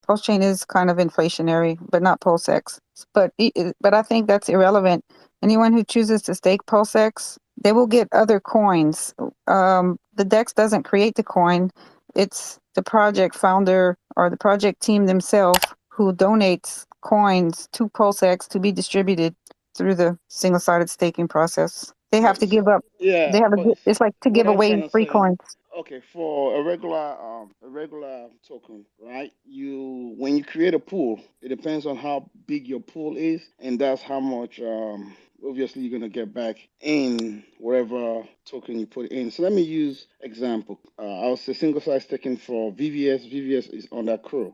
Pulsechain is kind of inflationary, but not Pulsex. But I think that's irrelevant. Anyone who chooses to stake Pulsex, they will get other coins. The DEX doesn't create the coin; it's the project founder or the project team themselves who donates coins to Pulsex to be distributed through the single-sided staking process. They have But to give so up. They yeah, have a. but It's like to what give I'm away trying to free say, coins. okay, for a regular token, right? When you create a pool, it depends on how big your pool is, and that's how much obviously you're gonna get back in whatever token you put in. So let me use example. I'll say single size taken for VVS. VVS is on that crew.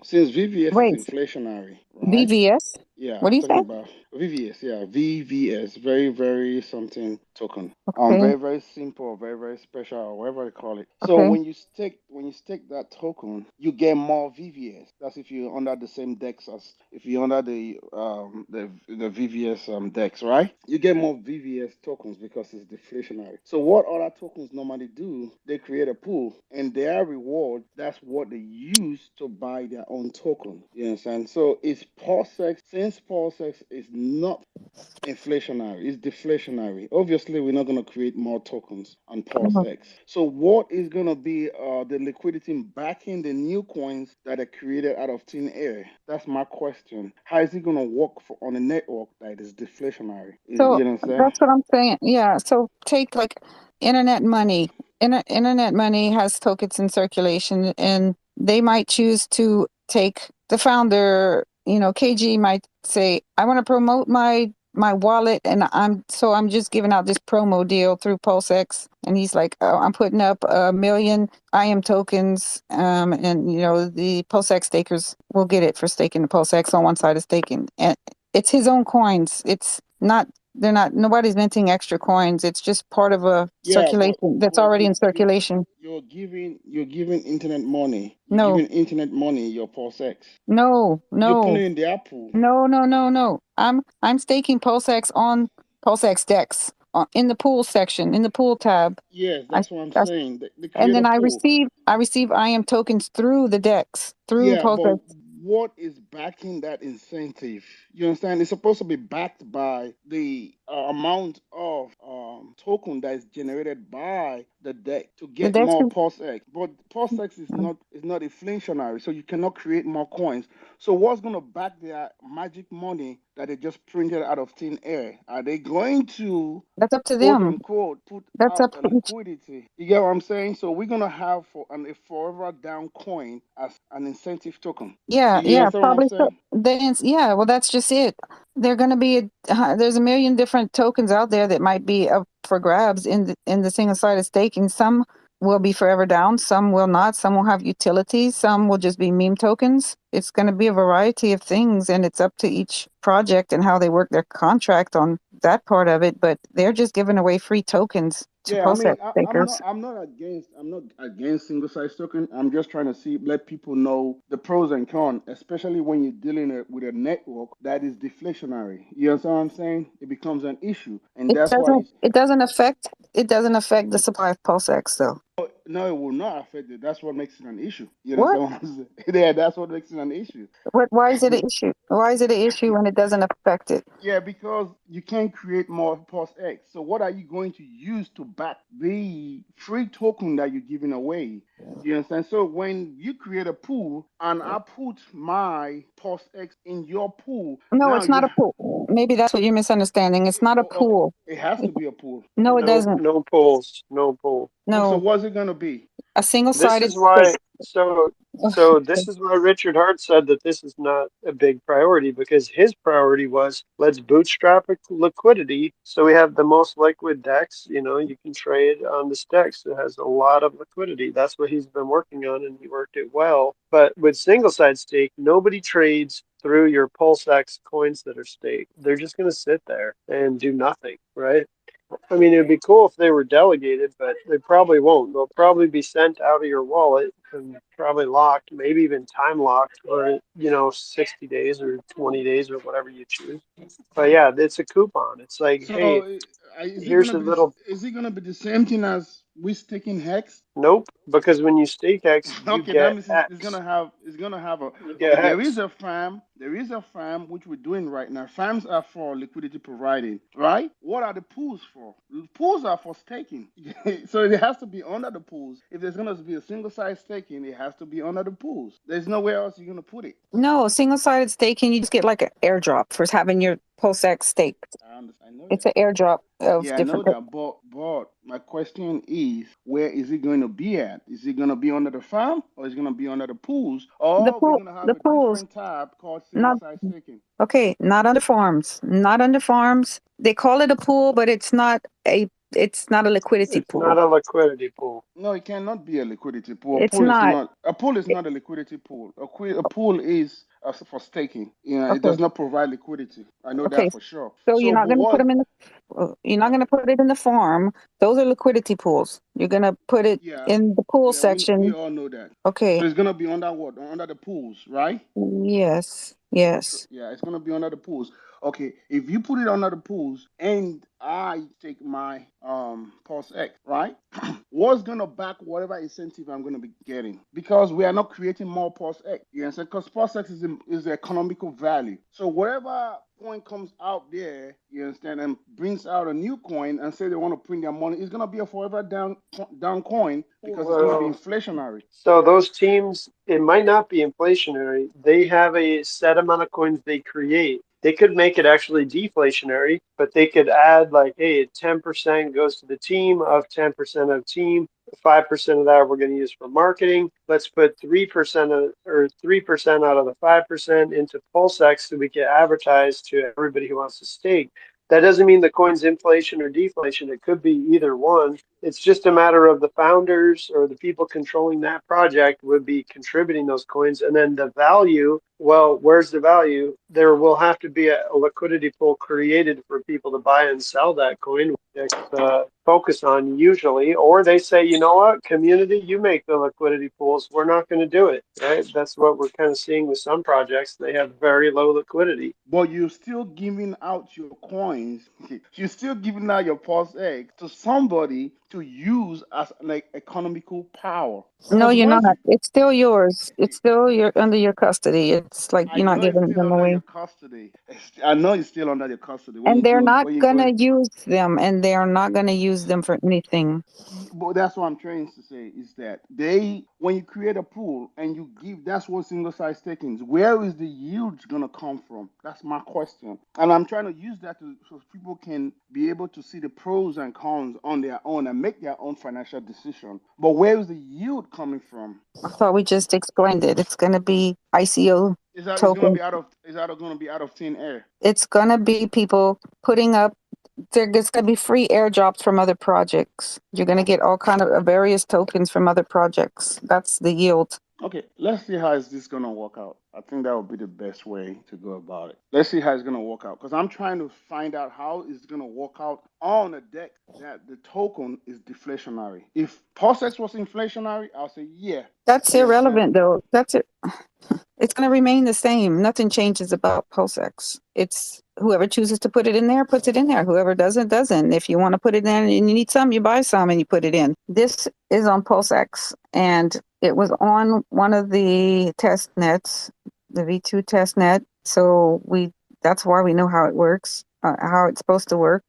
Since VVS is Wait, inflationary, right? VVS? Yeah, What do I'm you talking say? about VVS. Yeah, VVS. Very, very something token. Okay, Very, very simple, very, very special, or whatever they call it. So okay. when you stake that token, you get more VVS. That's if you're under the same DEX as if you're under the VVS DEX, right? You get more VVS tokens because it's deflationary. So what other tokens normally do? They create a pool, and their reward, that's what they use to buy their own token. You understand? So it's Pulsex. Since Pulsex is not inflationary, it's deflationary. Obviously, we're not going to create more tokens on Pulse Mhm. X. So, what is going to be the liquidity backing the new coins that are created out of thin air? That's my question. How is it going to work on a network that is deflationary? So You understand? that's what I'm saying. Yeah. So take like internet money. Internet money has tokens in circulation, and they might choose to take the founder. KG might say, "I want to promote my wallet, and I'm just giving out this promo deal through PulseX." And he's like, "Oh, I'm putting up 1 million IM tokens, and the PulseX stakers will get it for staking the PulseX on one side of staking, and it's his own coins. It's not they're not nobody's minting extra coins. It's just part of a Yeah, circulation that's but already you in you circulation. you're giving internet money. You're No, giving internet money your Pulse X. no, You're no, putting in their pool. no, no, no, no. I'm staking PulseX on PulseX Dex in the pool section, in the pool tab. Yes, I, that's what I'm I saying. They and create a then I pool. receive I receive IM tokens through the Dex, through Yeah, but PulseX. what is backing that incentive? You understand? It's supposed to be backed by the amount of token that is generated by the deck to The get Dex more is PulseX. But PulseX is not inflationary, so you cannot create more coins. So what's going to back their magic money that they just printed out of thin air? Are they going to that's up to quote them. unquote put That's out up a to each. liquidity? You get what I'm saying? So we're gonna have a forever down coin as an incentive token. Yeah, You yeah, understand what I'm probably so. saying? Yeah, well, that's just it. They're going to be there's a million different tokens out there that might be up for grabs in the single-sided staking. Some will be forever down, some will not. Some will have utilities, some will just be meme tokens. It's going to be a variety of things, and it's up to each project and how they work their contract on that part of it. But they're just giving away free tokens to Yeah, I PulseX mean, I'm not stakers. I'm not against single size token. I'm just trying to let people know the pros and cons, especially when you're dealing with a network that is deflationary. You understand what I'm saying? It becomes an issue, and It that's why doesn't. It doesn't affect the supply of PulseX though. no, it will not affect it. That's what makes it an issue. You What? understand what I'm saying? Yeah, that's what makes it an issue. What? Why is it an issue? Why is it an issue when it doesn't affect it? Yeah, because you can't create more Pulse X. So what are you going to use to back the free token that you're giving away? You understand? So when you create a pool and I put my Pulse X in your pool, No, now it's not you a pool. Maybe that's what you're misunderstanding. It's not a okay, pool. it has It, to be a pool. no, it No, doesn't. no polls, no poll. So No, what's it gonna be? a This single-sided is stake. why, so this is why Richard Hart said that this is not a big priority because his priority was let's bootstrap liquidity so we have the most liquid DEX. You can trade on this DEX. It has a lot of liquidity. That's what he's been working on, and he worked it well. But with single side stake, nobody trades through your PulseX coins that are staked. They're just going to sit there and do nothing, right? I mean, it would be cool if they were delegated, but they probably won't. They'll probably be sent out of your wallet and probably locked, maybe even time locked for, 60 days or 20 days or whatever you choose. But yeah, it's a coupon. It's like, hey, So here's a little. is it gonna be the same thing as we staking hex? Nope, because when you stake X, you Okay, that get means X. it's gonna have a You okay. get Hex. There is a farm which we're doing right now. Farms are for liquidity providing, right? What are the pools for? The pools are for staking. So it has to be under the pools. If there's gonna be a single side staking, it has to be under the pools. There's nowhere else you're gonna put it. No, single-sided staking, you just get like an airdrop for having your Pulsex staked. I understand. I know It's that. an airdrop of Yeah, I know different. that, but my question is, where is it going to be at? Is it going to be under the farm, or is it going to be under the pools, or we're going to have The a pools, different tab called single not side staking? okay, not under farms, not under farms. They call it a pool, but it's not a liquidity It's not pool. a liquidity pool. No, it cannot be a liquidity pool. It's not. A pool is not a liquidity pool. A pool is for staking. You know, it Okay, does not provide liquidity. I know okay. that for sure. So you're So, not but going to put what? them in you're not going to put it in the farm. Those are liquidity pools. You're going to put it Yeah, in the pool yeah, we section. all know that. So Okay. it's gonna be under what? Under the pools, right? Yes. So, Yes. yeah, it's gonna be under the pools. Okay, if you put it under the pools and I take my Pulse X, right? What's gonna back whatever incentive I'm gonna be getting? Because we are not creating more Pulse X. You understand? Because Pulse X is the economical value. So whatever coin comes out there, you understand, and brings out a new coin and say they want to print their money, it's gonna be a forever down coin because it's gonna be Well, inflationary. so those teams, it might not be inflationary. They have a set amount of coins they create. They could make it actually deflationary, but they could add like, hey, 10% goes to the team of 10% of team. 5% of that we're going to use for marketing. Let's put 3% of, or 3% out of the 5% into PulseX so we can advertise to everybody who wants to stake. That doesn't mean the coin's inflation or deflation. It could be either one. It's just a matter of the founders or the people controlling that project would be contributing those coins. And then the value, well, where's the value? There will have to be a liquidity pool created for people to buy and sell that coin, which focus on usually. Or they say, you know what, community, you make the liquidity pools. We're not going to do it, right? That's what we're kind of seeing with some projects. They have very low liquidity. But you're still giving out your coins. You're still giving out your Pulse X to somebody to use as like economical power. No, Because you're not. once you, It's still yours. It's still under your custody. It's like I you're not know it's giving still them under away. your custody. I know it's still under your custody And they're not when you go gonna in. use them, and they are not gonna use them for anything. But that's what I'm trying to say is that they, when you create a pool and you give, that's what single side staking is. Where is the yield gonna come from? That's my question, and I'm trying to use that so people can be able to see the pros and cons on their own and make their own financial decision. But where is the yield coming from? I thought we just explained it. It's gonna be ICO Is gonna token. be out of is that gonna be out of thin air? It's gonna be people putting up. There's gonna be free airdrops from other projects. You're gonna get all kind of various tokens from other projects. That's the yield. Okay, let's see how is this gonna work out. I think that would be the best way to go about it. Let's see how it's gonna work out because I'm trying to find out how it's gonna work out on a deck that the token is deflationary. If PulseX was inflationary, I'll say yeah. That's You understand? irrelevant, though. That's it. It's going to remain the same. Nothing changes about PulseX. It's whoever chooses to put it in there, puts it in there. Whoever doesn't, doesn't. If you want to put it in and you need some, you buy some and you put it in. This is on PulseX, and it was on one of the test nets, the V2 test net. So that's why we know how it works, how it's supposed to work.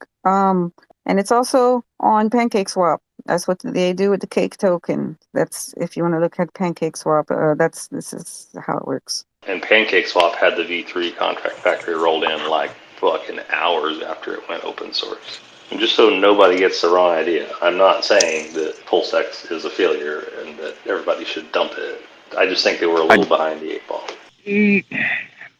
And it's also on PancakeSwap. That's what they do with the cake token. That's if you want to look at PancakeSwap. This is how it works. And PancakeSwap had the V3 contract factory rolled in like fucking hours after it went open source. And just so nobody gets the wrong idea, I'm not saying that Pulsex is a failure and that everybody should dump it. I just think they were a little behind the eight ball.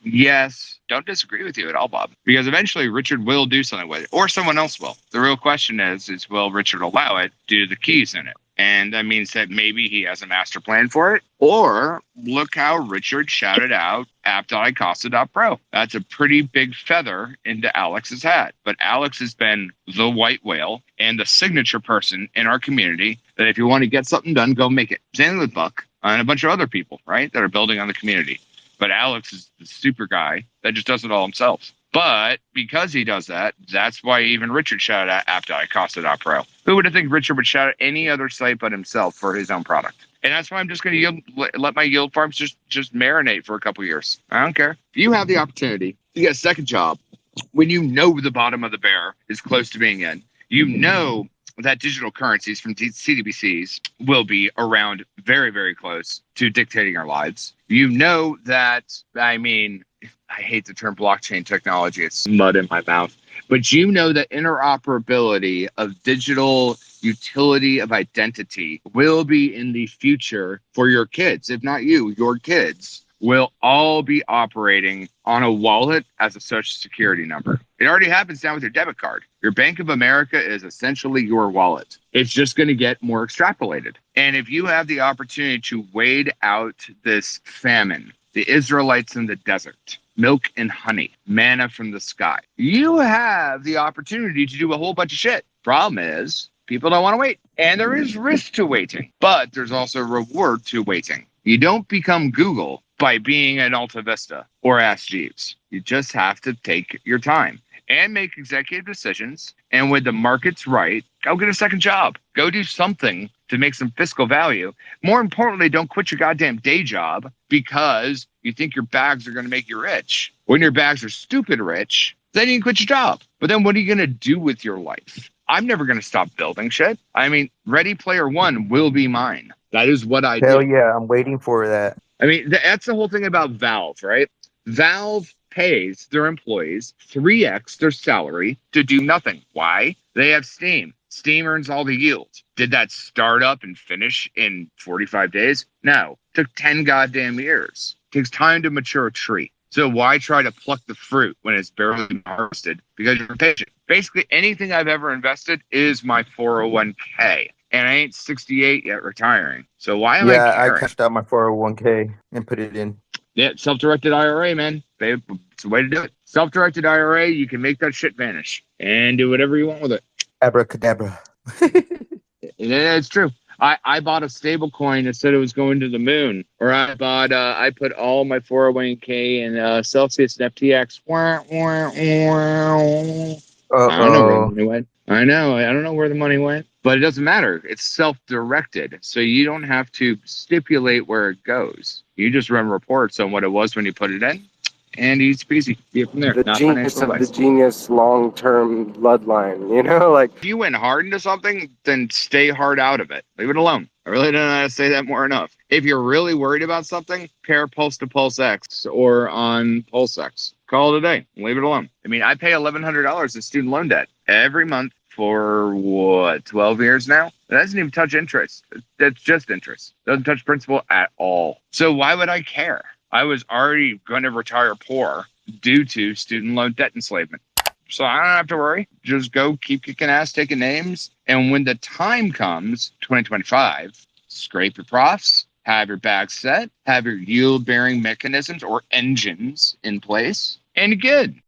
Yes, don't disagree with you at all, Bob, because eventually Richard will do something with it, or someone else will. The real question is will Richard allow it due to the keys in it? And that means that maybe he has a master plan for it, or look how Richard shouted out app.icosa.pro. That's a pretty big feather into Alex's hat. But Alex has been the white whale and the signature person in our community that if you want to get something done, go make it. Same with Buck and a bunch of other people, right, that are building on the community. But Alex is the super guy that just does it all himself. But because he does that, that's why even Richard shouted out app.icosa.pro. Who would have think Richard would shout at any other site but himself for his own product? And that's why I'm just going to let my yield farms just marinate for a couple years. I don't care. If you have the opportunity to get a second job when you know the bottom of the bear is close to being in, you know that digital currencies from CDBCs will be around very, very close to dictating our lives. You know that, I mean, I hate the term blockchain technology. It's mud in my mouth. But you know that interoperability of digital utility of identity will be in the future for your kids. If not you, your kids will all be operating on a wallet as a social security number. It already happens now with your debit card. Your Bank of America is essentially your wallet. It's just going to get more extrapolated. And if you have the opportunity to wade out this famine, the Israelites in the desert, milk and honey, manna from the sky, you have the opportunity to do a whole bunch of shit. Problem is, people don't want to wait. And there is risk to waiting, but there's also reward to waiting. You don't become Google by being an Alta Vista or Ask Jeeves. You just have to take your time and make executive decisions. And when the market's right, go get a second job. Go do something to make some fiscal value. More importantly, don't quit your goddamn day job because you think your bags are going to make you rich. When your bags are stupid rich, then you can quit your job. But then what are you going to do with your life? I'm never going to stop building shit. I mean, Ready Player One will be mine. That is what I Hell do. yeah, I'm waiting for that. I mean, that's the whole thing about Valve, right? Valve pays their employees 3x their salary to do nothing. Why? They have Steam. Steam earns all the yield. Did that start up and finish in 45 days? No. Took 10 goddamn years. Takes time to mature a tree. So why try to pluck the fruit when it's barely harvested? Because you're patient. Basically, anything I've ever invested is my 401k. And I ain't 68 yet retiring. So why am I Yeah, I caring? cashed out my 401k and put it in. Yeah, self-directed IRA, man. Babe, it's the way to do it. Self-directed IRA, you can make that shit vanish and do whatever you want with it. Abracadabra. Yeah, it's true. I bought a stable coin that said it was going to the moon. Or I put all my 401k in Celsius and FTX. I don't know where the Uh-oh. money went. I know. I don't know where the money went. But it doesn't matter. It's self-directed. So you don't have to stipulate where it goes. You just run reports on what it was when you put it in. And easy peasy. Get from there. The Not genius financial of the advice. genius long-term bloodline, you know, like If you went hard into something, then stay hard out of it. Leave it alone. I really don't know how to say that more enough. If you're really worried about something, pair Pulse to Pulsex or on Pulsex. Call it a day. Leave it alone. I mean, I pay $1,100 in student loan debt every month for what, 12 years now? That doesn't even touch interest. That's just interest. Doesn't touch principal at all. So why would I care? I was already going to retire poor due to student loan debt enslavement. So I don't have to worry. Just go keep kicking ass, taking names. And when the time comes, 2025, scrape your profs, have your bag set, have your yield bearing mechanisms or engines in place, and you're good.